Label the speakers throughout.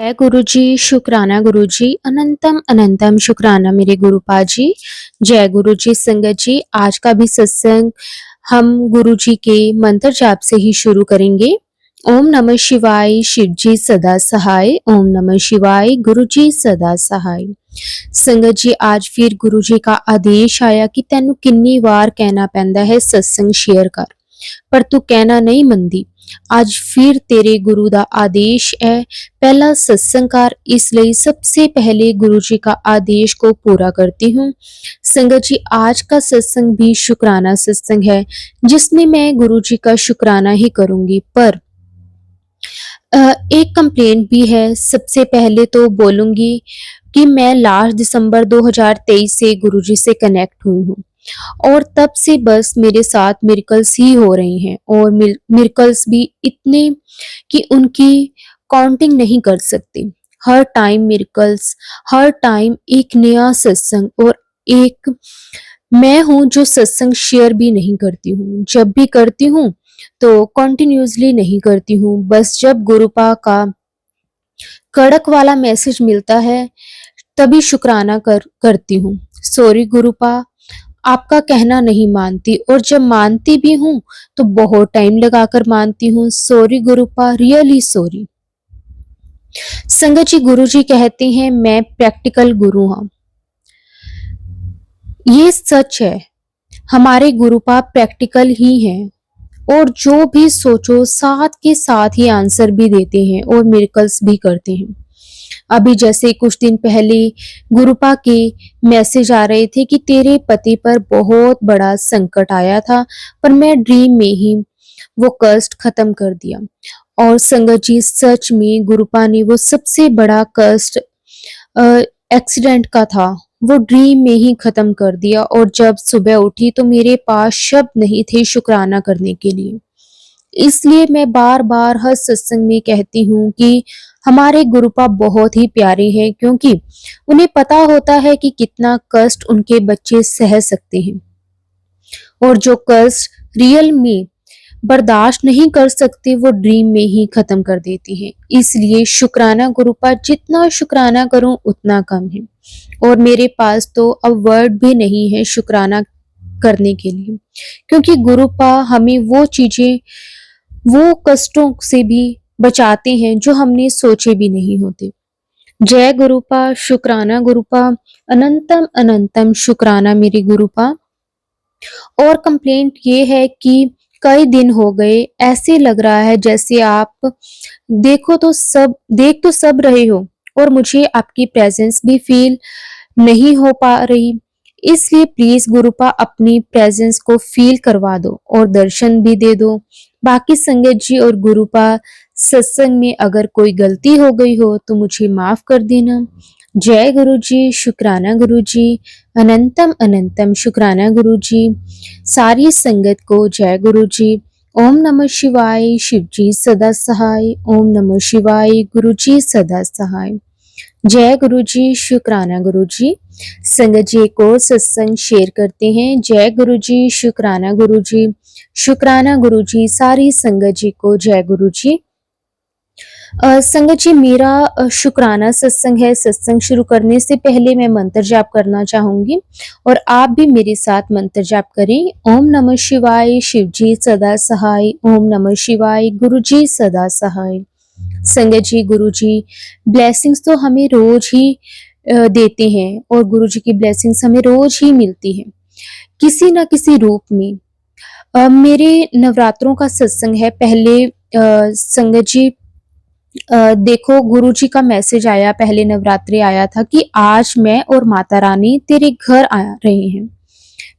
Speaker 1: जय गुरु जी, शुक्राना गुरु जी, अनंतम अनंतम शुक्राना मेरे गुरुपा जी। जय गुरु जी। संगत जी, आज का भी सत्संग हम गुरु जी के मंत्र जाप से ही शुरू करेंगे। ओम नमः शिवाय, शिव जी सदा सहाय। ओम नमः शिवाय, गुरु जी सदा सहाय। संगत जी, आज फिर गुरु जी का आदेश आया कि तेनू किन्नी वार कहना पैंदा है सत्संग शेयर कर, पर तू कहना नहीं मंदी। आज फिर तेरे गुरु का आदेश है, पहला सत्संगकार, इसलिए सबसे पहले गुरु जी का आदेश को पूरा करती हूँ। संगत जी, आज का सत्संग भी शुक्राना सत्संग है, जिसमें मैं गुरु जी का शुक्राना ही करूंगी। पर एक कंप्लेंट भी है। सबसे पहले तो बोलूंगी कि मैं लास्ट दिसंबर 2023 से गुरु जी से कनेक्ट हुई हूँ और तब से बस मेरे साथ मिरेकल्स ही हो रहे हैं, और मिरेकल्स भी इतने कि उनकी काउंटिंग नहीं कर सकती। हर टाइम मिरेकल्स, हर टाइम एक नया सत्संग, और एक मैं हूँ जो सत्संग शेयर भी नहीं करती हूँ। जब भी करती हूँ तो कंटिन्यूअसली नहीं करती हूँ, बस जब गुरुपा का कड़क वाला मैसेज मिलता है तभी शुक्राना करती हूँ। सॉरी गुरुपा, आपका कहना नहीं मानती, और जब मानती भी हूँ तो बहुत टाइम लगाकर मानती हूँ। Sorry गुरुपा, really sorry. संगत जी, गुरु जी कहते हैं मैं प्रैक्टिकल गुरु हूँ। ये सच है, हमारे गुरुपा प्रैक्टिकल ही हैं, और जो भी सोचो साथ के साथ ही आंसर भी देते हैं और मिरेकल्स भी करते हैं। अभी जैसे कुछ दिन पहले गुरुपा के मैसेज आ रहे थे कि तेरे पति पर बहुत बड़ा संकट आया था, पर मैं ड्रीम में ही वो कष्ट खत्म कर दिया। और संगत जी, सच में गुरुपा ने वो सबसे बड़ा कष्ट एक्सीडेंट का था, वो ड्रीम में ही खत्म कर दिया। और जब सुबह उठी तो मेरे पास शब्द नहीं थे शुक्राना करने के लिए। इसलिए मैं बार बार हर सत्संग में कहती हूँ कि हमारे गुरुपा बहुत ही प्यारे हैं, क्योंकि उन्हें पता होता है कि कितना कष्ट उनके बच्चे सह सकते हैं, और जो कष्ट रियल में बर्दाश्त नहीं कर सकते वो ड्रीम में ही खत्म कर देती हैं। इसलिए शुक्राना गुरुपा, जितना शुक्राना करूं उतना कम है, और मेरे पास तो अब वर्ड भी नहीं है शुक्राना करने के लिए, क्योंकि गुरुपा हमें वो चीजें, वो कष्टों से भी बचाते हैं जो हमने सोचे भी नहीं होते। जय गुरुपा, शुक्राना गुरुपा, अनंतम अनंतम शुक्राना मेरे गुरुपा। और कंप्लेंट ये है कि कई दिन हो गए, ऐसे लग रहा है जैसे आप देख तो सब रहे हो, और मुझे आपकी प्रेजेंस भी फील नहीं हो पा रही। इसलिए प्लीज गुरुपा अपनी प्रेजेंस को फील करवा दो और दर्शन भी दे दो। बाकी संगत जी और गुरुपा, सत्संग में अगर कोई गलती हो गई हो तो मुझे माफ कर देना। जय गुरु जी, शुक्राना गुरु जी, अनंतम अनंतम शुक्राना गुरु जी। सारी संगत को जय गुरु जी। ओम नमः शिवाय, शिव जी सदा सहाय। ओम नमः शिवाय, गुरु जी सदा सहाय। जय गुरु जी, शुक्राना गुरु जी। संगत जी, एक और सत्संग शेयर करते हैं। जय गुरु जी, शुक्राना गुरु जी, शुक्राना गुरु जी। सारी संगत जी को जय गुरु जी। संगत जी, मेरा शुक्राना सत्संग है। सत्संग शुरू करने से पहले मैं मंत्र जाप करना चाहूंगी, और आप भी मेरे साथ मंत्र जाप करें। ओम नमः शिवाय, शिव जी सदा सहाय। ओम नमः शिवाय, गुरु जी सदा सहाय। संगत जी, गुरु जी ब्लेसिंग्स तो हमें रोज ही देते हैं, और गुरु जी की ब्लेसिंग्स हमें रोज ही मिलती है किसी ना किसी रूप में। मेरे नवरात्रों का सत्संग है। पहले संगत जी, देखो, गुरु जी का मैसेज आया, पहले नवरात्रि आया था कि आज मैं और माता रानी तेरे घर आ रहे हैं।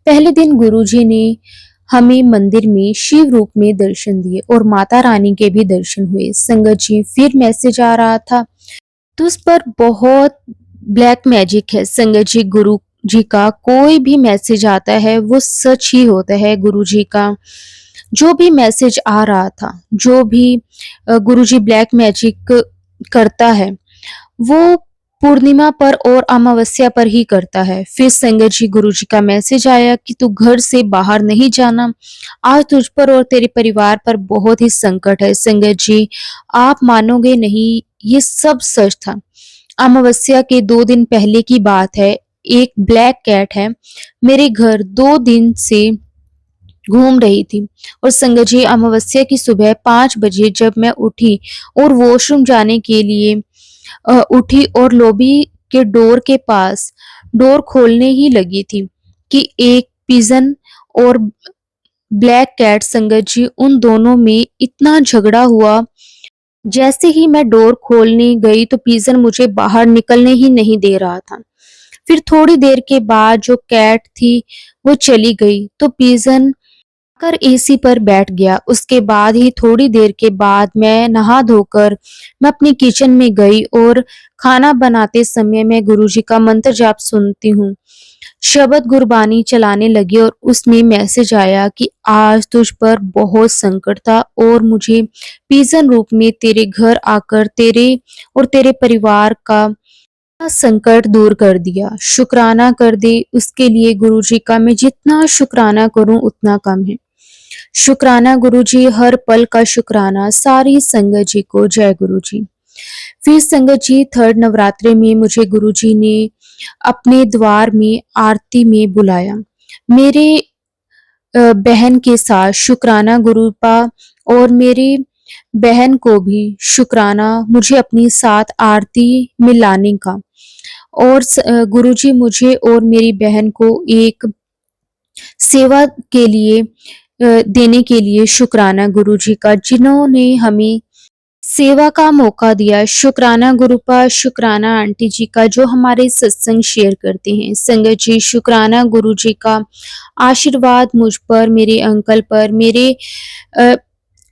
Speaker 1: पहले दिन गुरु जी ने हमें मंदिर में शिव रूप में दर्शन दिए, और माता रानी के भी दर्शन हुए। संगत जी, फिर मैसेज आ रहा था तो उस पर बहुत ब्लैक मैजिक है। संगत जी, गुरु जी का कोई भी मैसेज आता है वो सच ही होता है। गुरु जी का जो भी मैसेज आ रहा था, जो भी गुरु जी ब्लैक मैजिक करता है, वो पूर्णिमा पर और अमावस्या पर ही करता है। फिर संगत जी, गुरु जी का मैसेज आया कि तू घर से बाहर नहीं जाना, आज तुझ पर और तेरे परिवार पर बहुत ही संकट है। संगत जी, आप मानोगे नहीं, ये सब सच था। अमावस्या के 2 दिन पहले की बात है। एक ब्लैक कैट है मेरे घर 2 दिन से घूम रही थी। और संगत जी, अमावस्या की सुबह 5 बजे जब मैं उठी और वॉशरूम जाने के लिए उठी और लॉबी के डोर के पास डोर खोलने ही लगी थी कि एक पिजन और ब्लैक कैट, संगत जी, उन दोनों में इतना झगड़ा हुआ। जैसे ही मैं डोर खोलने गई तो पिजन मुझे बाहर निकलने ही नहीं दे रहा था। फिर थोड़ी देर के बाद जो कैट थी वो चली गई तो पिजन कर एसी पर बैठ गया। उसके बाद ही थोड़ी देर के बाद मैं नहा धोकर मैं अपनी किचन में गई और खाना बनाते समय मैं गुरुजी का मंत्र जाप सुनती हूँ। शब्द गुरबानी चलाने लगी और उसमें मैसेज आया कि आज तुझ पर बहुत संकट था और मुझे पिजन रूप में तेरे घर आकर तेरे और तेरे परिवार का संकट दूर कर दिया। शुक्राना कर दे उसके लिए गुरुजी का। मैं जितना शुक्राना करूं उतना कम है। शुक्राना गुरुजी, हर पल का शुक्राना। सारी संगत जी को जय गुरुजी। फिर संगत जी, थर्ड नवरात्रे में मुझे गुरुजी ने अपने द्वार में आरती में बुलाया। मेरे बहन के साथ शुक्राना गुरुपा और मेरे बहन को भी शुक्राना मुझे अपनी साथ आरती में लाने का। और गुरुजी मुझे और मेरी बहन को एक सेवा के लिए देने के लिए शुक्राना गुरुजी का, जिन्होंने हमें सेवा का मौका दिया। शुक्राना गुरुपा, शुक्राना आंटी जी का जो हमारे सत्संग शेयर करते हैं। संगत जी, शुक्राना गुरुजी का आशीर्वाद मुझ पर, मेरे अंकल पर, मेरे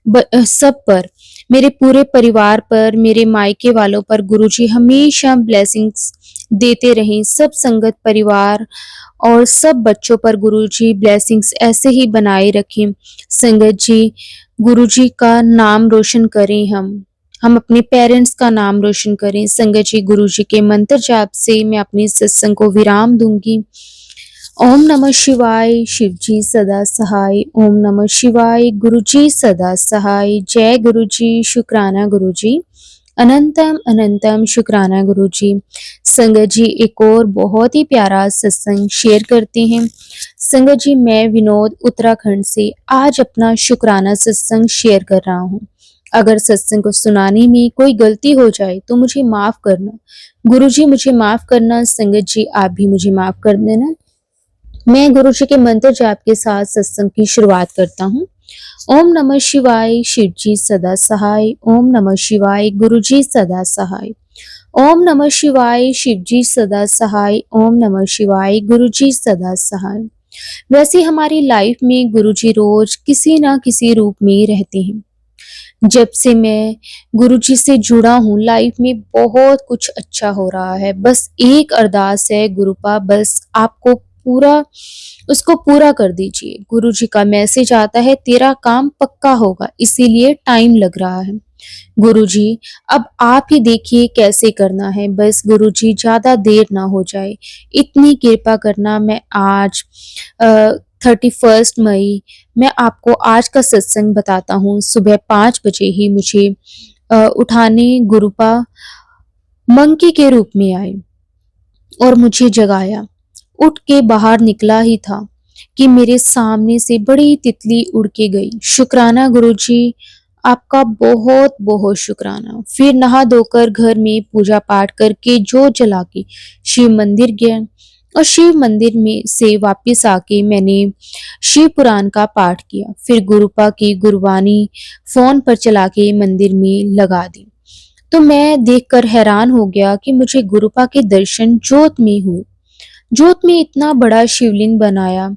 Speaker 1: सब पर, मेरे पूरे परिवार पर, मेरे मायके वालों पर गुरुजी हमेशा ब्लेसिंग्स देते रहें। सब संगत परिवार और सब बच्चों पर गुरुजी ब्लेसिंग्स ऐसे ही बनाए रखें। संगत जी, गुरुजी का नाम रोशन करें। हम अपने पेरेंट्स का नाम रोशन करें। संगत जी, गुरुजी के मंत्र जाप से मैं अपने सत्संग को विराम दूंगी। ओम नमः शिवाय, शिव जी सदा सहाय। ओम नमः शिवाय, गुरु जी सदा सहाय। जय गुरु जी, शुक्राना गुरु जी। अनंतम अनंतम शुक्राना गुरु जी। संगत जी, एक और बहुत ही प्यारा सत्संग शेयर करते हैं। संगत जी, मैं विनोद उत्तराखंड से आज अपना शुक्राना सत्संग शेयर कर रहा हूँ। अगर सत्संग को सुनाने में कोई गलती हो जाए तो मुझे माफ करना। गुरु जी मुझे माफ करना। संगत जी, आप भी मुझे माफ कर देना। मैं गुरु जी के मंत्र जाप के साथ सत्संग की शुरुआत करता हूँ। ओम नमः शिवाय, शिव जी सदा सहाय। ओम नमः शिवाय, गुरु जी सदा सहाय। ओम नमः शिवाय, शिव जी सदा सहाय। ओम नमः शिवाय, गुरु जी सदा सहाय। वैसे हमारी लाइफ में गुरु जी रोज किसी ना किसी रूप में रहते हैं। जब से मैं गुरु जी से जुड़ा हूँ, लाइफ में बहुत कुछ अच्छा हो रहा है। बस एक अरदास है गुरुपा, बस आपको उसको पूरा कर दीजिए। गुरु जी का मैसेज आता है, तेरा काम पक्का होगा, इसीलिए टाइम लग रहा है। गुरु जी, अब आप ही देखिए कैसे करना है। बस गुरु जी, ज्यादा देर ना हो जाए, इतनी कृपा करना। मैं आज 31 मई, मैं आपको आज का सत्संग बताता हूँ। सुबह 5 बजे ही मुझे उठाने गुरुपा मंकी के रूप में आए और मुझे जगाया। उठ के बाहर निकला ही था कि मेरे सामने से बड़ी तितली उड़ के गई। शुक्राना गुरुजी, आपका बहुत बहुत शुक्राना। फिर नहा धोकर घर में पूजा पाठ करके जोत जला के शिव मंदिर गया और शिव मंदिर में से वापस आके मैंने शिव पुराण का पाठ किया। फिर गुरुपा की गुरबानी फोन पर चला के मंदिर में लगा दी। तो मैं देखकर हैरान हो गया कि मुझे गुरुपा के दर्शन जोत में हुए। जोत में इतना बड़ा शिवलिंग बनाया।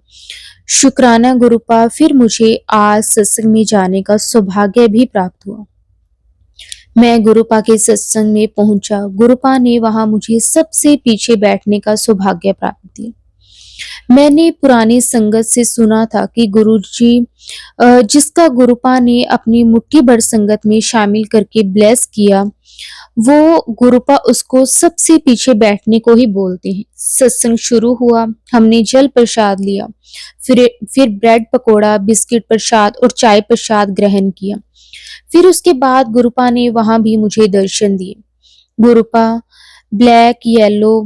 Speaker 1: शुक्राना गुरुपा। फिर मुझे आज सत्संग में जाने का सौभाग्य भी प्राप्त हुआ। मैं गुरुपा के सत्संग में पहुंचा। गुरुपा ने वहां मुझे सबसे पीछे बैठने का सौभाग्य प्राप्त किया। मैंने पुरानी संगत से सुना था कि गुरुजी जिसका गुरुपा ने अपनी मुट्ठी भर संगत में शामिल करके ब्लेस किया, वो गुरुपा उसको सबसे पीछे बैठने को ही बोलते हैं। सत्संग शुरू हुआ, हमने जल प्रसाद लिया, फिर ब्रेड पकोड़ा, बिस्किट प्रसाद और चाय प्रसाद ग्रहण किया। फिर उसके बाद गुरुपा ने वहां भी मुझे दर्शन दिए। गुरुपा ब्लैक येलो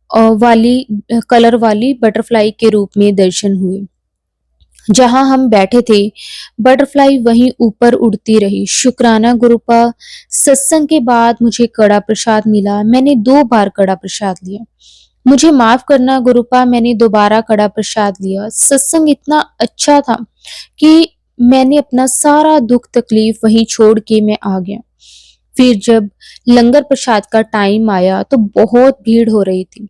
Speaker 1: वाली कलर वाली बटरफ्लाई के रूप में दर्शन हुए। जहां हम बैठे थे बटरफ्लाई वहीं ऊपर उड़ती रही। शुक्राना गुरुपा, सत्संग के बाद मुझे कड़ा प्रसाद मिला। मैंने 2 बार कड़ा प्रसाद लिया। मुझे माफ करना गुरुपा, मैंने दोबारा कड़ा प्रसाद लिया। सत्संग इतना अच्छा था कि मैंने अपना सारा दुख तकलीफ वहीं छोड़ के मैं आ गया। फिर जब लंगर प्रसाद का टाइम आया तो बहुत भीड़ हो रही थी।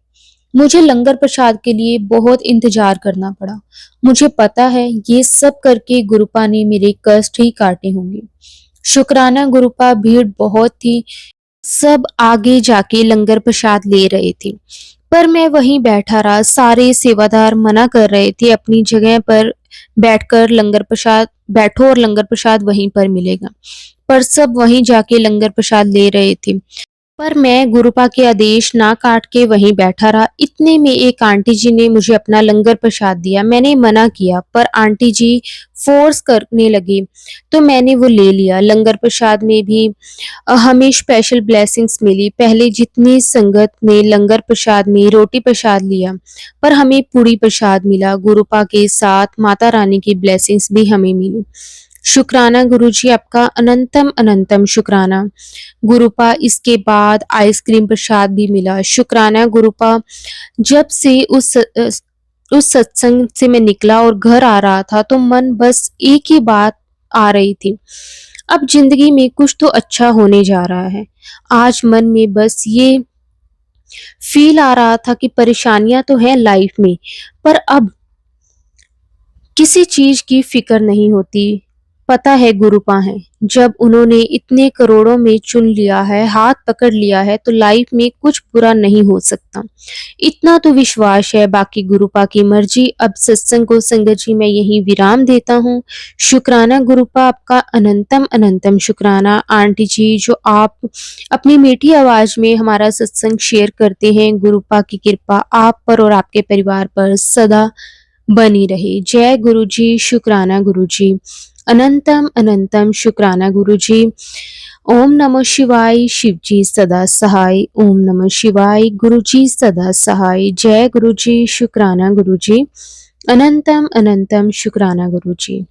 Speaker 1: मुझे लंगर प्रसाद के लिए बहुत इंतजार करना पड़ा। मुझे पता है ये सब करके गुरुपा ने मेरे कष्ट ही काटे होंगे। शुक्राना गुरुपा, भीड़ बहुत थी। सब आगे जाके लंगर प्रसाद ले रहे थे, पर मैं वहीं बैठा रहा। सारे सेवादार मना कर रहे थे अपनी जगह पर बैठकर लंगर प्रसाद बैठो और लंगर प्रसाद वहीं पर मिलेगा, पर सब वहीं जाके लंगर प्रसाद ले रहे थे। पर मैं गुरुपा के आदेश ना काट के वहीं बैठा रहा। इतने में एक आंटी जी ने मुझे अपना लंगर प्रसाद दिया। मैंने मना किया पर आंटी जी फोर्स करने लगी तो मैंने वो ले लिया। लंगर प्रसाद में भी हमें स्पेशल ब्लेसिंग्स मिली। पहले जितनी संगत ने लंगर प्रसाद में रोटी प्रसाद लिया, पर हमें पूरी प्रसाद मिला। गुरुपा के साथ माता रानी की ब्लेसिंग्स भी हमें मिली। शुक्राना गुरुजी, आपका अनंतम अनंतम शुक्राना। गुरुपा, इसके बाद आइसक्रीम प्रसाद भी मिला। शुक्राना गुरुपा, जब से उस सत्संग से मैं निकला और घर आ रहा था तो मन बस एक ही बात आ रही थी, अब जिंदगी में कुछ तो अच्छा होने जा रहा है। आज मन में बस ये फील आ रहा था कि परेशानियां तो है लाइफ में, पर अब किसी चीज की फिक्र नहीं होती। पता है गुरुपा है, जब उन्होंने इतने करोड़ों में चुन लिया है, हाथ पकड़ लिया है, तो लाइफ में कुछ बुरा नहीं हो सकता। इतना तो विश्वास है। बाकी गुरुपा की मर्जी। अब सत्संग को संगत जी मैं यही विराम देता हूँ। शुक्राना गुरुपा, आपका अनंतम अनंतम शुक्राना। आंटी जी, जो आप अपनी मीठी आवाज में हमारा सत्संग शेयर करते हैं, गुरुपा की कृपा आप पर और आपके परिवार पर सदा बनी रहे। जय गुरु जी। शुक्राना गुरु जी। अनंतम अनंतम शुक्राना गुरु जी। ओम नमः शिवाय। शिव जी सदा सहाय। ओम नमः शिवाय। गुरु जी सदा सहाय। जय गुरु जी। शुक्राना गुरु जी। अनंतम अनंतम शुक्राना गुरु जी।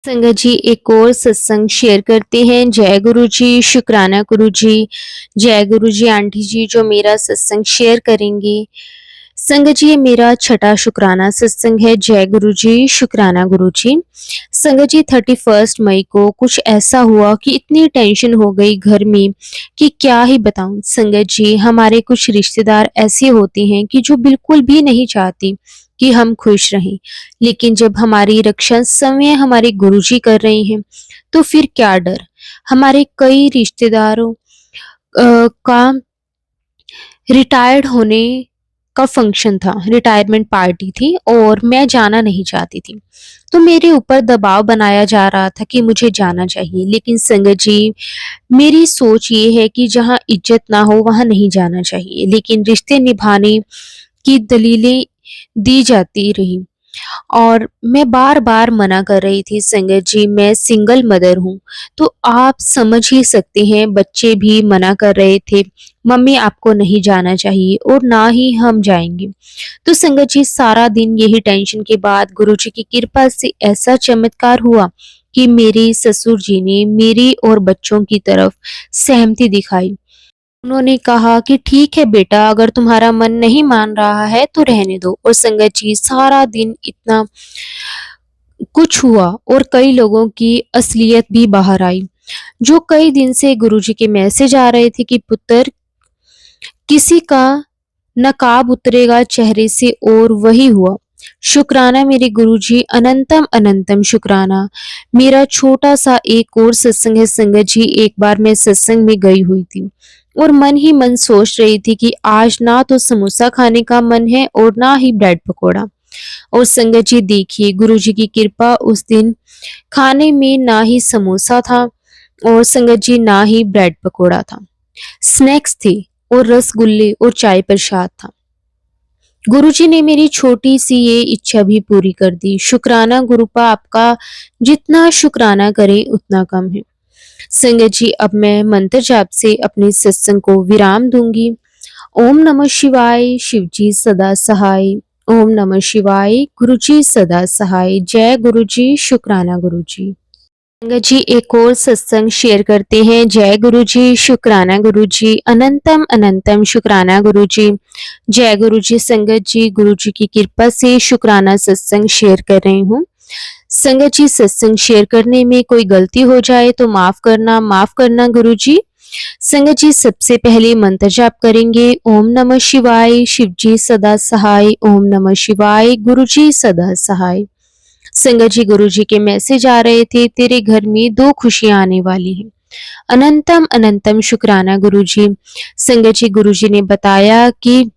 Speaker 1: संगत जी, एक और सत्संग शेयर करते हैं। जय गुरु जी। शुक्राना गुरु जी। जय गुरु जी। आंटी जी जो मेरा सत्संग शेयर करेंगे। संगत जी, ये मेरा छठा शुक्राना सत्संग है। जय गुरु जी। शुक्राना गुरु जी। संगत जी, 31 मई को कुछ ऐसा हुआ कि इतनी टेंशन हो गई घर में कि क्या ही बताऊं। संगत जी, हमारे कुछ रिश्तेदार ऐसे होते हैं कि जो बिल्कुल भी नहीं चाहते कि हम खुश रहें, लेकिन जब हमारी रक्षा स्वयं हमारे गुरुजी कर रहे हैं तो फिर क्या डर। हमारे कई रिश्तेदारों का रिटायर्ड होने का फंक्शन था, रिटायरमेंट पार्टी थी और मैं जाना नहीं चाहती थी। तो मेरे ऊपर दबाव बनाया जा रहा था कि मुझे जाना चाहिए, लेकिन संगत जी, मेरी सोच ये है कि जहाँ इज्जत ना हो वहाँ नहीं जाना चाहिए, लेकिन रिश्ते निभाने की दलीलें दी जाती रही और मैं बार-बार मना कर रही थी। संगत जी, मैं सिंगल मदर हूँ, तो आप समझ ही सकते हैं, बच्चे भी मना कर रहे थे, मम्मी आपको नहीं जाना चाहिए और ना ही हम जाएंगे। तो संगत जी, सारा दिन यही टेंशन के बाद गुरुजी की कृपा से ऐसा चमत्कार हुआ कि मेरे ससुर जी ने मेरी और बच्चों की तरफ सहमति दिखाई। उन्होंने कहा कि ठीक है बेटा, अगर तुम्हारा मन नहीं मान रहा है तो रहने दो। और संगत जी, सारा दिन इतना कुछ हुआ और कई लोगों की असलियत भी बाहर आई, जो कई दिन से गुरुजी के मैसेज आ रहे थे कि पुत्र, किसी का नकाब उतरेगा चेहरे से, और वही हुआ। शुक्राना मेरे गुरुजी, अनंतम अनंतम शुक्राना। मेरा छोटा सा एक और सत्संग है संगत जी। एक बार मैं सत्संग में गई हुई थी और मन ही मन सोच रही थी कि आज ना तो समोसा खाने का मन है और ना ही ब्रेड पकोड़ा। और संगत जी देखिए, गुरुजी की कृपा, उस दिन खाने में ना ही समोसा था और संगत जी ना ही ब्रेड पकोड़ा था, स्नैक्स थे और रसगुल्ले और चाय प्रसाद था। गुरुजी ने मेरी छोटी सी ये इच्छा भी पूरी कर दी। शुक्राना गुरुपा, आपका जितना शुक्राना करें उतना कम है। संगत जी, अब मैं मंत्र जाप से अपने सत्संग को विराम दूंगी। ओम नमः शिवाय, शिव जी सदा सहाय। ओम नमः शिवाय, गुरु जी सदा सहाय। जय गुरु जी, शुक्राना गुरु जी। संगत जी, एक और सत्संग शेयर करते हैं। जय गुरु जी, शुक्राना गुरु जी, अनंतम अनंतम शुक्राना गुरु जी। जय गुरु जी। संगत जी, गुरु जी की कृपा से शुक्राना सत्संग शेयर कर रही हूँ। संगत जी, सत्संग शेयर करने में कोई गलती हो जाए तो माफ करना गुरु जी। संगत जी, सबसे पहले मंत्र जाप करेंगे। ओम नमः शिवाय, शिव जी सदा सहाय। ओम नमः शिवाय, गुरु जी सदा सहाय। संगत जी, गुरु जी के मैसेज आ रहे थे, तेरे घर में 2 खुशियां आने वाली हैं। अनंतम अनंतम शुक्राना गुरु जी। संगत जी, गुरु जी ने बताया कि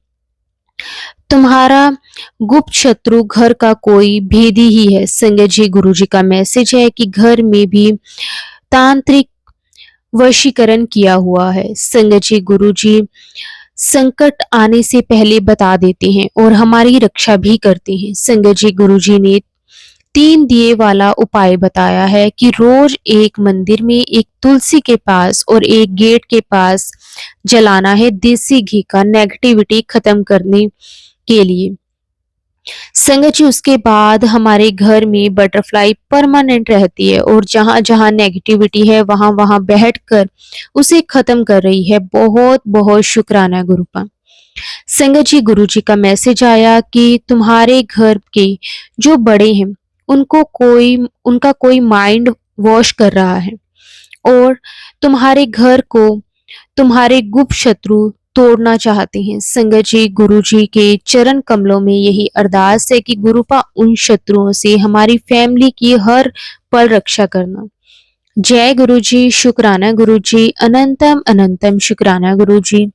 Speaker 1: तुम्हारा गुप्त शत्रु घर का कोई भेदी ही है। संगत जी, गुरु जी का मैसेज है कि घर में भी तांत्रिक वशीकरण किया हुआ है। संगत जी, गुरु जी संकट आने से पहले बता देते हैं और हमारी रक्षा भी करते हैं। संगत जी, गुरु जी ने 3 दिए वाला उपाय बताया है कि रोज एक मंदिर में, एक तुलसी के पास और एक गेट के पास जलाना है देसी घी का, नेगेटिविटी खत्म करने के लिए। संगत जी, उसके बाद हमारे घर में बटरफ्लाई परमानेंट रहती है और जहां जहां नेगेटिविटी है वहां वहां बैठकर उसे खत्म कर रही है। बहुत बहुत शुक्राना गुरुपा। संगत जी, गुरु जी का मैसेज आया कि तुम्हारे घर के जो बड़े हैं उनका कोई माइंड वॉश कर रहा है और तुम्हारे घर को तुम्हारे गुप्त शत्रु तोड़ना चाहते हैं। संगत जी, गुरु जी के चरण कमलों में यही अरदास है कि गुरुपा उन शत्रुओं से हमारी फैमिली की हर पल रक्षा करना। जय गुरु जी, शुक्राना गुरु जी, अनंतम अनंतम शुक्राना गुरु जी।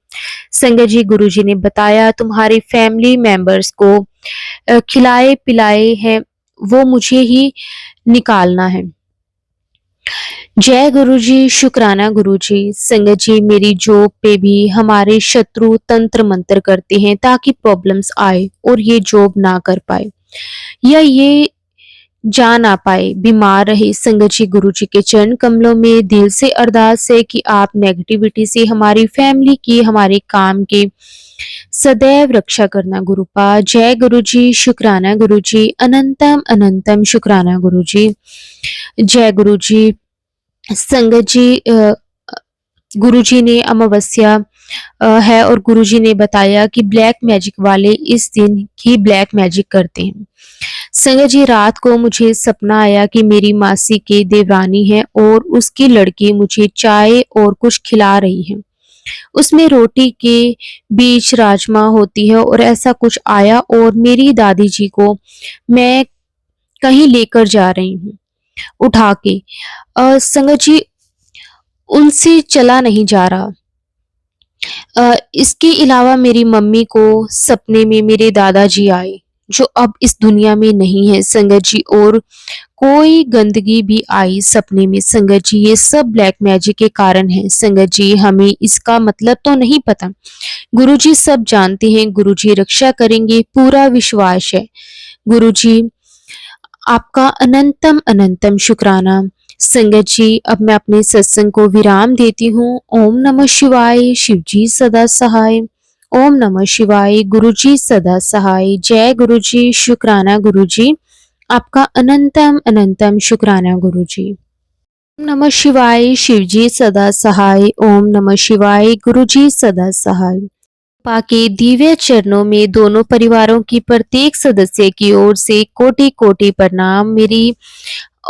Speaker 1: संगत जी, गुरु जी ने बताया तुम्हारे फैमिली मेंबर्स को खिलाए पिलाए है वो मुझे ही निकालना है। जय गुरु जी, शुक्राना गुरु जी। संगत जी, मेरी जॉब पे भी हमारे शत्रु तंत्र मंत्र करते हैं ताकि प्रॉब्लम्स आए और ये जॉब ना कर पाए या ये जा ना पाए, बीमार रहे। संगत जी, गुरु जी के चरण कमलों में दिल से अरदास है कि आप नेगेटिविटी से हमारी फैमिली की, हमारे काम के सदैव रक्षा करना गुरुपा। जय गुरु जी, शुक्राना गुरु जी, अनंतम अनंतम शुक्राना गुरु जी। जय गुरु जी। संगत जी, गुरुजी ने अमावस्या है और गुरुजी ने बताया कि ब्लैक मैजिक वाले इस दिन ही ब्लैक मैजिक करते हैं। संगत जी, रात को मुझे सपना आया कि मेरी मासी के देवरानी है और उसकी लड़की मुझे चाय और कुछ खिला रही है। उसमें रोटी के बीच राजमा होती है और ऐसा कुछ आया और मेरी दादी जी को मैं कहीं लेकर जा रही हूँ उठा के। संगत जी, उनसे चला नहीं जा रहा। इसके अलावा मेरी मम्मी को सपने में मेरे दादाजी आए जो अब इस दुनिया में नहीं है संगत जी, और कोई गंदगी भी आई सपने में संगत जी। ये सब ब्लैक मैजिक के कारण है संगत जी, हमें इसका मतलब तो नहीं पता। गुरुजी सब जानते हैं, गुरुजी रक्षा करेंगे, पूरा विश्वास है। गुरुजी, आपका अनंतम अनंतम शुक्राना। संगत जी, अब मैं अपने सत्संग को विराम देती हूँ। ओम नमः शिवाय, शिव जी सदा सहाय। ओम नमः शिवाय, गुरु जी सदा सहाय। जय गुरु जी, शुक्राना गुरु जी, आपका अनंतम अनंतम शुक्राना गुरु जी। ओम नमः शिवाय, शिव जी सदा सहाय। ओम नमः शिवाय, गुरु जी सदा सहाय। पाके दिव्य चरणों में दोनों परिवारों की प्रत्येक सदस्य की ओर से कोटि कोटि प्रणाम। मेरी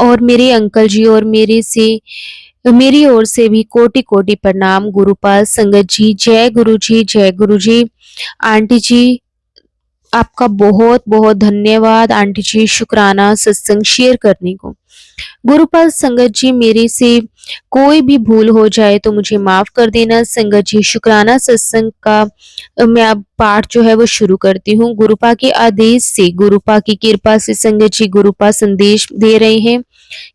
Speaker 1: और मेरे अंकल जी और मेरी ओर से भी कोटि कोटि प्रणाम। गुरुपाल संगत जी, जय गुरु जी, जय गुरु जी। आंटी जी, आपका बहुत बहुत धन्यवाद आंटी जी, शुक्राना सत्संग शेयर करने को। गुरुपाल संगत जी, मेरे से कोई भी भूल हो जाए तो मुझे माफ कर देना संगत जी। शुक्राना सत्संग का मैं अब पाठ जो है वो शुरू करती हूँ। गुरुपा के आदेश से, गुरुपा की कृपा से संगत जी, गुरुपा संदेश दे रहे हैं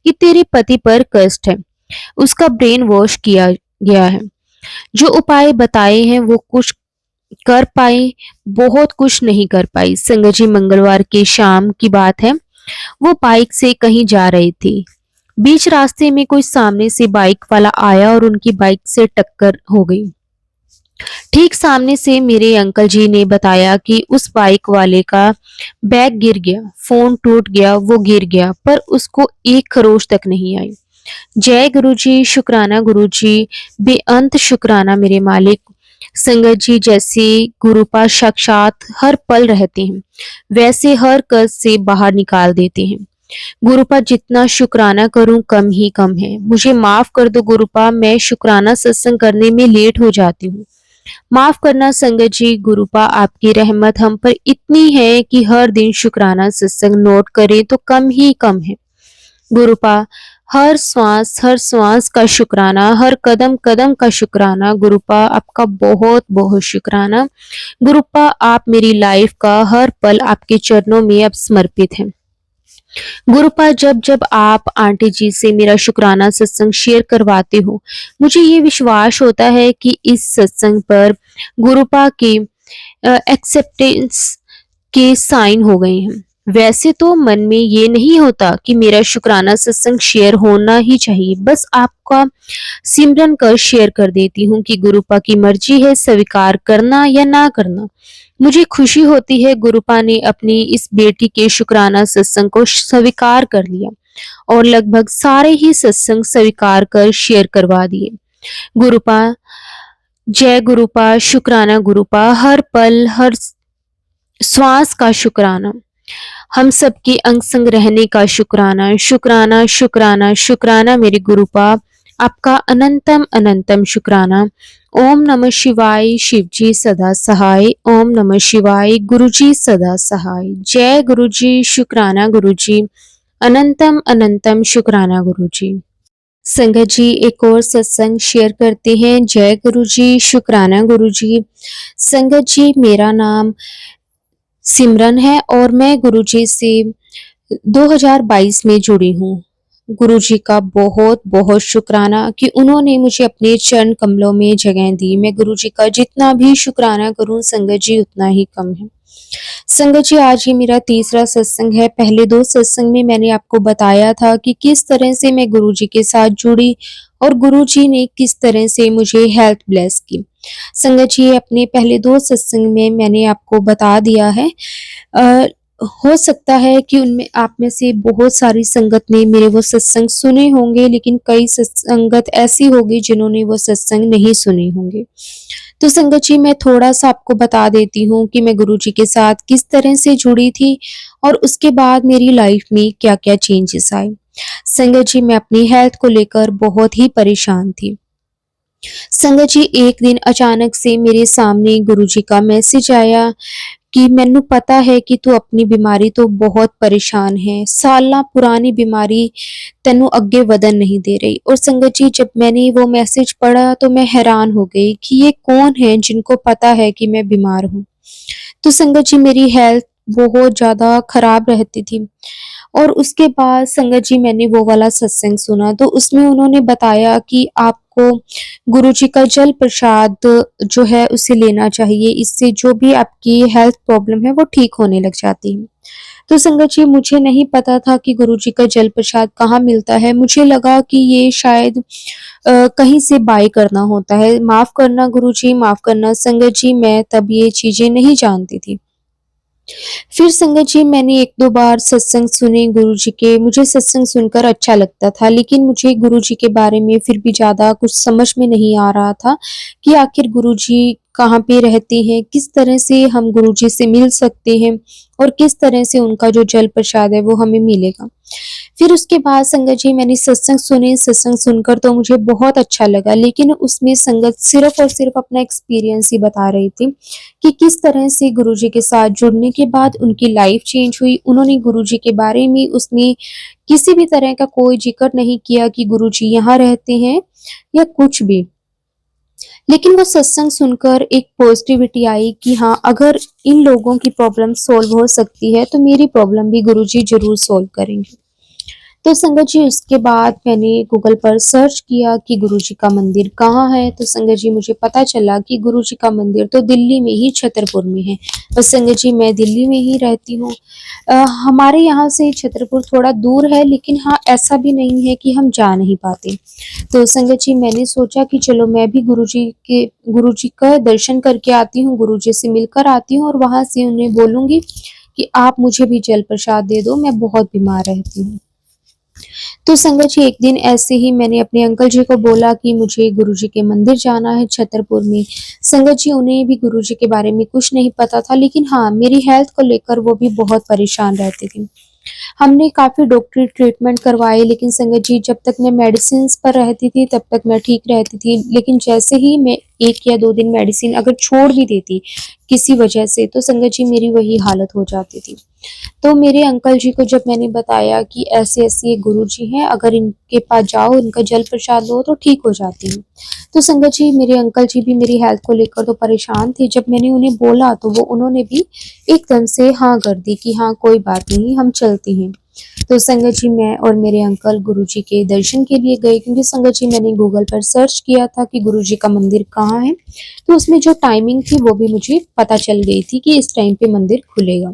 Speaker 1: कि तेरे पति पर कष्ट है, उसका ब्रेन वॉश किया गया है। जो उपाय बताए हैं वो कुछ कर पाई, बहुत कुछ नहीं कर पाई संगत जी। मंगलवार की शाम की बात है, वो बाइक से कहीं जा रही थी, बीच रास्ते में कोई सामने से बाइक वाला आया और उनकी बाइक से टक्कर हो गई। ठीक सामने से मेरे अंकल जी ने बताया कि उस बाइक वाले का बैग गिर गया, फोन टूट गया, वो गिर गया, पर उसको एक खरोच तक नहीं आई। जय गुरुजी, शुक्राना गुरुजी, बेअंत शुक्राना मेरे मालिक। संगत जी जैसे गुरु पास साक्षात हर पल रहते हैं, वैसे हर कष्ट से बाहर निकाल देते हैं। गुरुपा जितना शुक्राना करूं कम ही कम है। मुझे माफ कर दो गुरुपा, मैं शुक्राना सत्संग करने में लेट हो जाती हूँ। माफ करना संगत जी, गुरुपा आपकी रहमत हम पर इतनी है कि हर दिन शुक्राना सत्संग नोट करें तो कम ही कम है। गुरुपा हर श्वास का शुक्राना, हर कदम कदम का शुक्राना। गुरुपा आपका बहुत बहुत शुक्राना। गुरुपा आप मेरी लाइफ का हर पल आपके चरणों में अब समर्पित है। गुरुपा जब जब आप आंटी जी से मेरा शुक्राना सत्संग शेयर करवाते हो, मुझे ये विश्वास होता है कि इस सत्संग पर गुरुपा के एक्सेप्टेंस के साइन हो गए हैं। वैसे तो मन में ये नहीं होता कि मेरा शुक्राना सत्संग शेयर होना ही चाहिए, बस आपका सिमरन कर शेयर कर देती हूँ कि गुरुपा की मर्जी है स्वीकार करना या ना करना। मुझे खुशी होती है गुरुपा ने अपनी इस बेटी के शुक्राना सत्संग को स्वीकार कर लिया और लगभग सारे ही सत्संग स्वीकार कर शेयर करवा दिए। गुरुपा जय गुरुपा, शुक्राना गुरुपा, हर पल हर श्वास का शुक्राना, हम सबके अंग संग रहने का शुक्राना, शुक्राना शुक्राना शुक्राना मेरे गुरुपा, आपका अनंतम अनंतम शुक्राना। ओम नमः शिवाय, शिवजी सदा सहाय। ओम नमः शिवाय, गुरुजी सदा सहाय। जय गुरुजी, शुक्राना गुरुजी, अनंतम अनंतम शुक्राना गुरुजी। संगत जी एक और सत्संग शेयर करते हैं। जय गुरुजी, शुक्राना गुरुजी। संगत जी मेरा नाम सिमरन है और मैं गुरुजी से 2022 में जुड़ी हूँ। गुरुजी का बहुत बहुत शुक्राना कि उन्होंने मुझे अपने चरण कमलों में जगह दी। मैं गुरुजी का जितना भी शुक्राना करूं संगत जी उतना ही कम है। संगत जी आज ये मेरा तीसरा सत्संग है। पहले 2 सत्संग में मैंने आपको बताया था कि किस तरह से मैं गुरुजी के साथ जुड़ी और गुरुजी ने किस तरह से मुझे हेल्थ ब्लेस की। संगत जी अपने पहले 2 सत्संग में मैंने आपको बता दिया है। हो सकता है कि उनमें आप में से बहुत सारी संगत ने मेरे वो सत्संग सुने होंगे, लेकिन कई संगत ऐसी होगी जिन्होंने वो सत्संग नहीं सुने होंगे। तो संगत जी मैं थोड़ा-सा आपको बता देती हूँ कि मैं गुरुजी के साथ किस तरह से जुड़ी थी और उसके बाद मेरी लाइफ में क्या-क्या चेंजेस आए। संगत जी मैं अपनी हेल्थ को लेकर बहुत ही परेशान थी। संगत जी एक दिन अचानक से मेरे सामने गुरुजी का मैसेज आया कि मैनू पता है कि तू अपनी बीमारी तो बहुत परेशान है, सालां पुरानी बीमारी तेनू अगे वधन नहीं दे रही। और संगत जी जब मैंने वो मैसेज पढ़ा तो मैं हैरान हो गई कि ये कौन है जिनको पता है कि मैं बीमार हूँ। तो संगत जी मेरी हेल्थ बहुत ज़्यादा खराब रहती थी और उसके बाद संगत जी मैंने वो वाला सत्संग सुना तो उसमें उन्होंने बताया कि आपको गुरुजी का जल प्रसाद जो है उसे लेना चाहिए, इससे जो भी आपकी हेल्थ प्रॉब्लम है वो ठीक होने लग जाती है। तो संगत जी मुझे नहीं पता था कि गुरुजी का जल प्रसाद कहाँ मिलता है। मुझे लगा कि ये शायद कहीं से बाय करना होता है। माफ़ करना गुरुजी, माफ़ करना संगत जी, मैं तब ये चीज़ें नहीं जानती थी। फिर संगत जी मैंने 1-2 बार सत्संग सुने गुरुजी के, मुझे सत्संग सुनकर अच्छा लगता था, लेकिन मुझे गुरुजी के बारे में फिर भी ज़्यादा कुछ समझ में नहीं आ रहा था कि आखिर गुरुजी कहाँ पे रहते हैं, किस तरह से हम गुरुजी से मिल सकते हैं और किस तरह से उनका जो जल प्रसाद है वो हमें मिलेगा। फिर उसके बाद संगत जी मैंने सत्संग सुने, सत्संग सुनकर तो मुझे बहुत अच्छा लगा, लेकिन उसमें संगत सिर्फ़ और सिर्फ़ अपना एक्सपीरियंस ही बता रही थी कि किस तरह से गुरुजी के साथ जुड़ने के बाद उनकी लाइफ चेंज हुई। उन्होंने गुरुजी के बारे में उसमें किसी भी तरह का कोई ज़िक्र नहीं किया कि गुरुजी यहाँ रहते हैं या कुछ भी। लेकिन वो सत्संग सुनकर एक पॉजिटिविटी आई कि हाँ, अगर इन लोगों की प्रॉब्लम सॉल्व हो सकती है, तो मेरी प्रॉब्लम भी गुरुजी ज़रूर सॉल्व करेंगे। तो संगत जी उसके बाद मैंने गूगल पर सर्च किया कि गुरुजी का मंदिर कहाँ है। तो संगत जी मुझे पता चला कि गुरुजी का मंदिर तो दिल्ली में ही छतरपुर में है। और संगत जी मैं दिल्ली में ही रहती हूँ। हमारे यहाँ से छतरपुर थोड़ा दूर है, लेकिन हाँ ऐसा भी नहीं है कि हम जा नहीं पाते। तो संगत जी मैंने सोचा कि चलो मैं भी गुरुजी का दर्शन करके आती हूँ, गुरुजी से मिलकर आती हूँ और वहाँ से उन्हें बोलूँगी कि आप मुझे भी जल प्रसाद दे दो, मैं बहुत बीमार रहती हूँ। तो संगत जी एक दिन ऐसे ही मैंने अपने अंकल जी को बोला कि मुझे गुरुजी के मंदिर जाना है छतरपुर में। संगत जी उन्हें भी गुरुजी के बारे में कुछ नहीं पता था, लेकिन हाँ मेरी हेल्थ को लेकर वो भी बहुत परेशान रहते थे। हमने काफ़ी डॉक्टरी ट्रीटमेंट करवाए, लेकिन संगत जी जब तक मैं मेडिसिन्स पर रहती थी तब तक मैं ठीक रहती थी। लेकिन जैसे ही मैं 1 या 2 दिन मेडिसिन अगर छोड़ भी देती किसी वजह से, तो संगत जी मेरी वही हालत हो जाती थी। तो मेरे अंकल जी को जब मैंने बताया कि ऐसे-ऐसे ये गुरुजी हैं, अगर इनके पास जाओ, इनका जल प्रसाद लो तो ठीक हो जाती हूँ। तो संगत जी मेरे अंकल जी भी मेरी हेल्थ को लेकर तो परेशान थे। जब मैंने उन्हें बोला तो वो उन्होंने भी एकदम से हाँ कर दी कि हाँ कोई बात नहीं, हम चलते हैं। तो संगत जी मैं और मेरे अंकल गुरुजी के दर्शन के लिए गए, क्योंकि संगत जी मैंने गूगल पर सर्च किया था कि गुरुजी का मंदिर कहाँ है। तो उसमें जो टाइमिंग थी वो भी मुझे पता चल गई थी कि इस टाइम पे मंदिर खुलेगा।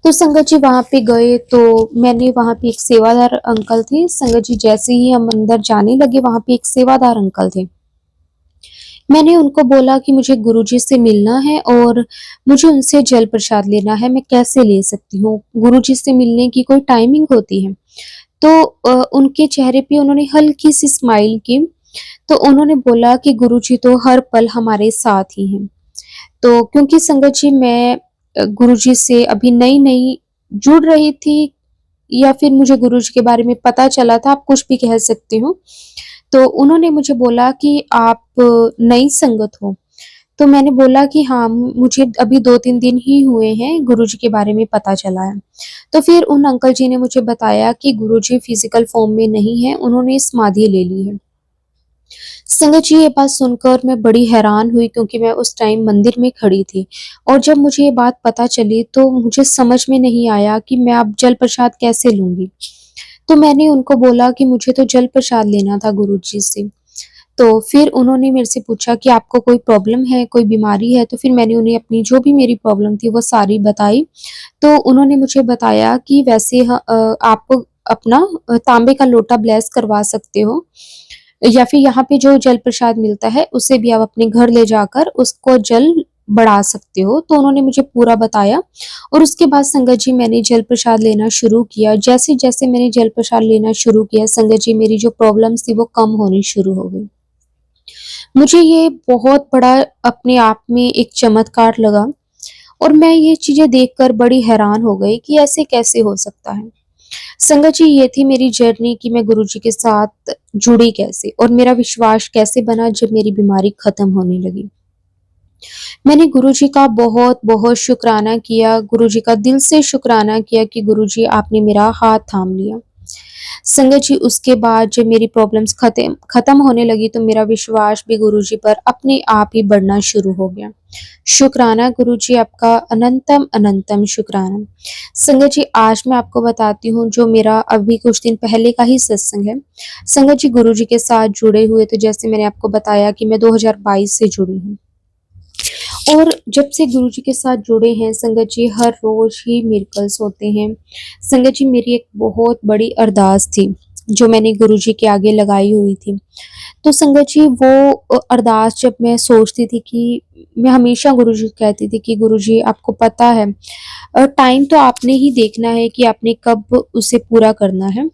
Speaker 1: तो संगत जी वहाँ पे गए तो मैंने वहाँ पे एक सेवादार अंकल थे। संगत जी जैसे ही हम अंदर जाने लगे, वहाँ पे एक सेवादार अंकल थे। मैंने उनको बोला कि मुझे गुरुजी से मिलना है और मुझे उनसे जल प्रसाद लेना है, मैं कैसे ले सकती हूँ? गुरुजी से मिलने की कोई टाइमिंग होती है? तो उनके चेहरे पे उन्होंने हल्की-सी स्माइल की, तो उन्होंने बोला कि गुरुजी तो हर पल हमारे साथ ही हैं। तो क्योंकि संगत जी मैं गुरुजी से अभी नई-नई जुड़ रही थी, या फिर मुझे गुरुजी के बारे में पता चला था, आप कुछ भी कह सकते हो। तो उन्होंने मुझे बोला कि आप नई संगत हो। तो मैंने बोला कि हाँ, मुझे अभी 2-3 दिन ही हुए हैं, गुरुजी के बारे में पता चला है। तो फिर उन अंकल जी ने मुझे बताया कि गुरुजी फिज़िकल फ़ॉर्म में नहीं हैं, उन्होंने समाधि ले ली है। संगत जी ये बात सुनकर मैं बड़ी हैरान हुई, क्योंकि मैं उस टाइम मंदिर में खड़ी थी और जब मुझे ये बात पता चली तो मुझे समझ में नहीं आया कि मैं अब जल प्रसाद कैसे लूँगी। तो मैंने उनको बोला कि मुझे तो जल प्रसाद लेना था गुरुजी से। तो फिर उन्होंने मेरे से पूछा कि आपको कोई प्रॉब्लम है, कोई बीमारी है? तो फिर मैंने उन्हें अपनी जो भी मेरी प्रॉब्लम थी वो सारी बताई। तो उन्होंने मुझे बताया कि वैसे आप अपना तांबे का लोटा ब्लेस करवा सकते हो, या फिर यहाँ पे जो जल प्रसाद मिलता है उसे भी आप अपने घर ले जाकर उसको जल बढ़ा सकते हो। तो उन्होंने मुझे पूरा बताया और उसके बाद संगत जी मैंने जल प्रसाद लेना शुरू किया। जैसे-जैसे मैंने जल प्रसाद लेना शुरू किया, संगत जी मेरी जो प्रॉब्लम्स थी वो कम होनी शुरू हो गई। मुझे ये बहुत बड़ा अपने आप में एक चमत्कार लगा और मैं ये चीज़ें देखकर बड़ी हैरान हो गई कि ऐसे कैसे हो सकता है। संगत जी ये थी मेरी जर्नी कि मैं गुरुजी के साथ जुड़ी कैसे और मेरा विश्वास कैसे बना जब मेरी बीमारी खत्म होने लगी। मैंने गुरुजी का बहुत-बहुत शुकराना किया, गुरुजी का दिल से शुकराना किया कि गुरुजी आपने मेरा हाथ थाम लिया। संगत जी उसके बाद जब मेरी प्रॉब्लम्स खत्म होने लगी तो मेरा विश्वास भी गुरुजी पर अपने आप ही बढ़ना शुरू हो गया। शुक्राना गुरुजी आपका अनंतम अनंतम शुक्राना। संगत जी आज मैं आपको बताती हूँ जो मेरा अभी कुछ दिन पहले का ही सत्संग है। संगत जी गुरुजी के साथ जुड़े हुए तो जैसे मैंने आपको बताया कि मैं 2022 से जुड़ी हूँ। और जब से गुरुजी के साथ जुड़े हैं संगत जी हर रोज़ ही मिरेकल्स होते हैं। संगत जी मेरी एक बहुत बड़ी अरदास थी, जो मैंने गुरुजी के आगे लगाई हुई थी। तो संगत जी वो अरदास जब मैं सोचती थी कि मैं हमेशा गुरुजी को कहती थी कि गुरुजी आपको पता है टाइम तो आपने ही देखना है कि आपने कब उसे पूरा करना है।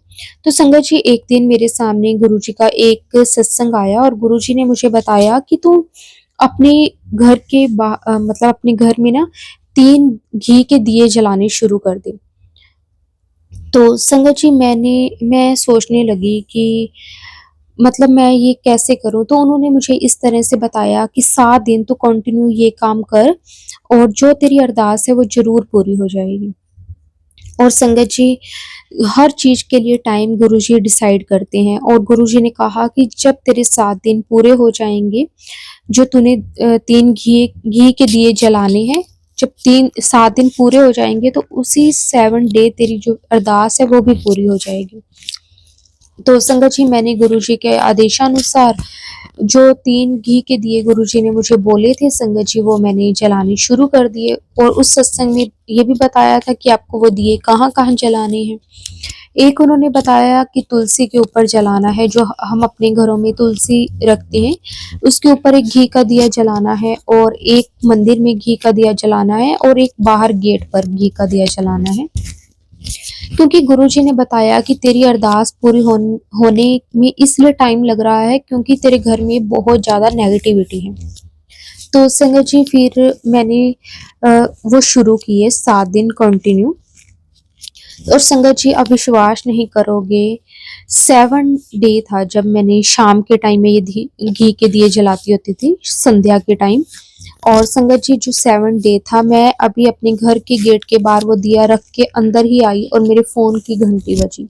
Speaker 1: तो संगत जी एक दिन मेरे सामने गुरुजी का एक सत्संग आया और गुरुजी ने मुझे बताया कि तू अपने मतलब अपने घर में ना 3 घी के दिए जलाने शुरू कर दे। तो संगत जी मैं सोचने लगी कि मतलब मैं ये कैसे करूँ? तो उन्होंने मुझे इस तरह से बताया कि 7 दिन तू कंटिन्यू ये काम कर और जो तेरी अरदास है वो ज़रूर पूरी हो जाएगी। और संगत जी हर चीज़ के लिए टाइम गुरुजी डिसाइड करते हैं और गुरुजी ने कहा कि जब तेरे 7 दिन पूरे हो जाएँगे, जो तूने 3 घी घी के दिए जलाने हैं, जब 3-7 दिन पूरे हो जाएंगे तो उसी 7 डे तेरी जो अरदास है वो भी पूरी हो जाएगी। तो संगत जी, मैंने गुरुजी के आदेशानुसार जो 3 घी के दिए गुरुजी ने मुझे बोले थे संगत जी, वो मैंने जलाने शुरू कर दिए। और उस सत्संग में ये भी बताया था कि आपको वो दिए कहाँ-कहाँ जलाने हैं। एक उन्होंने बताया कि तुलसी के ऊपर जलाना है, जो हम अपने घरों में तुलसी रखते हैं, उसके ऊपर एक घी का दिया जलाना है, और एक मंदिर में घी का दिया जलाना है, और एक बाहर गेट पर घी का दिया जलाना है। क्योंकि गुरुजी ने बताया कि तेरी अरदास पूरी होने में इसलिए टाइम लग रहा है क्योंकि तेरे घर में बहुत ज़्यादा नेगेटिविटी है। तो संगत जी, फिर मैंने वो शुरू किए 7 दिन कंटिन्यू। और संगत जी, आप विश्वास नहीं करोगे, 7 डे था जब मैंने शाम के टाइम में ये घी के दिए जलाती होती थी, संध्या के टाइम। और संगत जी, जो 7 डे था, मैं अभी अपने घर के गेट के बाहर वो दिया रख के अंदर ही आई और मेरे फ़ोन की घंटी बजी।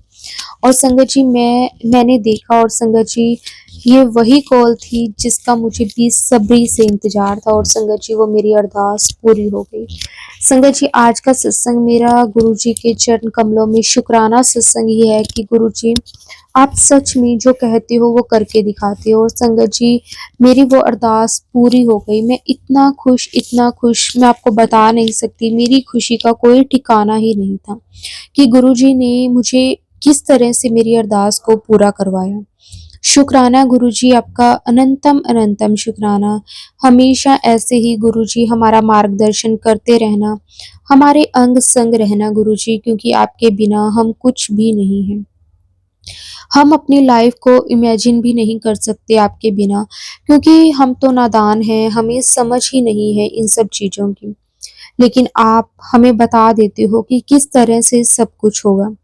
Speaker 1: और संगत जी, मैंने देखा, और संगत जी, ये वही कॉल थी जिसका मुझे बेसब्री से इंतज़ार था, और संगत जी, वो मेरी अरदास पूरी हो गई। संगत जी, आज का सत्संग मेरा गुरुजी के चरण कमलों में शुक्राना सत्संग ही है कि गुरुजी, आप सच में जो कहते हो वो करके दिखाते हो। और संगत जी, मेरी वो अरदास पूरी हो गई। मैं इतना खुश, मैं आपको बता नहीं सकती। मेरी खुशी का कोई ठिकाना ही नहीं था कि गुरुजी ने मुझे किस तरह से मेरी अरदास को पूरा करवाया। शुक्राना गुरुजी, आपका अनंतम अनंतम शुक्राना। हमेशा ऐसे ही गुरुजी हमारा मार्गदर्शन करते रहना, हमारे अंग संग रहना गुरुजी, क्योंकि आपके बिना हम कुछ भी नहीं हैं। हम अपनी लाइफ को इमेजिन भी नहीं कर सकते आपके बिना, क्योंकि हम तो नादान हैं, हमें समझ ही नहीं है इन सब चीज़ों की। लेकिन आप हमें बता देते हो कि किस तरह से सब कुछ होगा।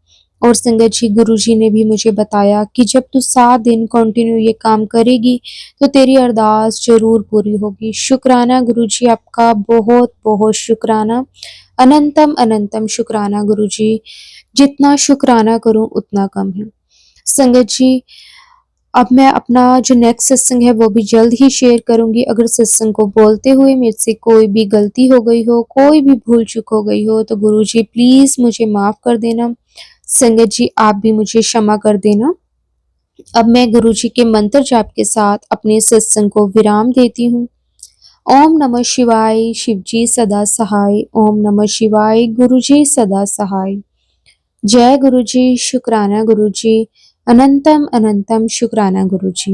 Speaker 1: और संगत जी, गुरुजी ने भी मुझे बताया कि जब तू 7 दिन कंटिन्यू ये काम करेगी तो तेरी अरदास ज़रूर पूरी होगी। शुक्राना गुरुजी, आपका बहुत-बहुत शुक्राना। अनंतम अनंतम शुक्राना गुरुजी। जितना शुक्राना करूँ उतना कम है। संगत जी, अब मैं अपना जो नेक्स्ट सत्संग है वो भी जल्द ही शेयर करूँगी। अगर सत्संग को बोलते हुए मेरे से कोई भी गलती हो गई हो, कोई भी भूल-चूक हो गई हो, तो गुरुजी प्लीज़ मुझे माफ़ कर देना। संगत जी, आप भी मुझे क्षमा कर देना। अब मैं गुरुजी के मंत्र जाप के साथ अपने सत्संग को विराम देती हूँ। ओम नमः शिवाय, शिवजी सदा सहाय। ओम नमः शिवाय, गुरुजी सदा सहाय। जय गुरुजी, शुक्राना गुरुजी। अनंतम अनंतम शुक्राना गुरुजी।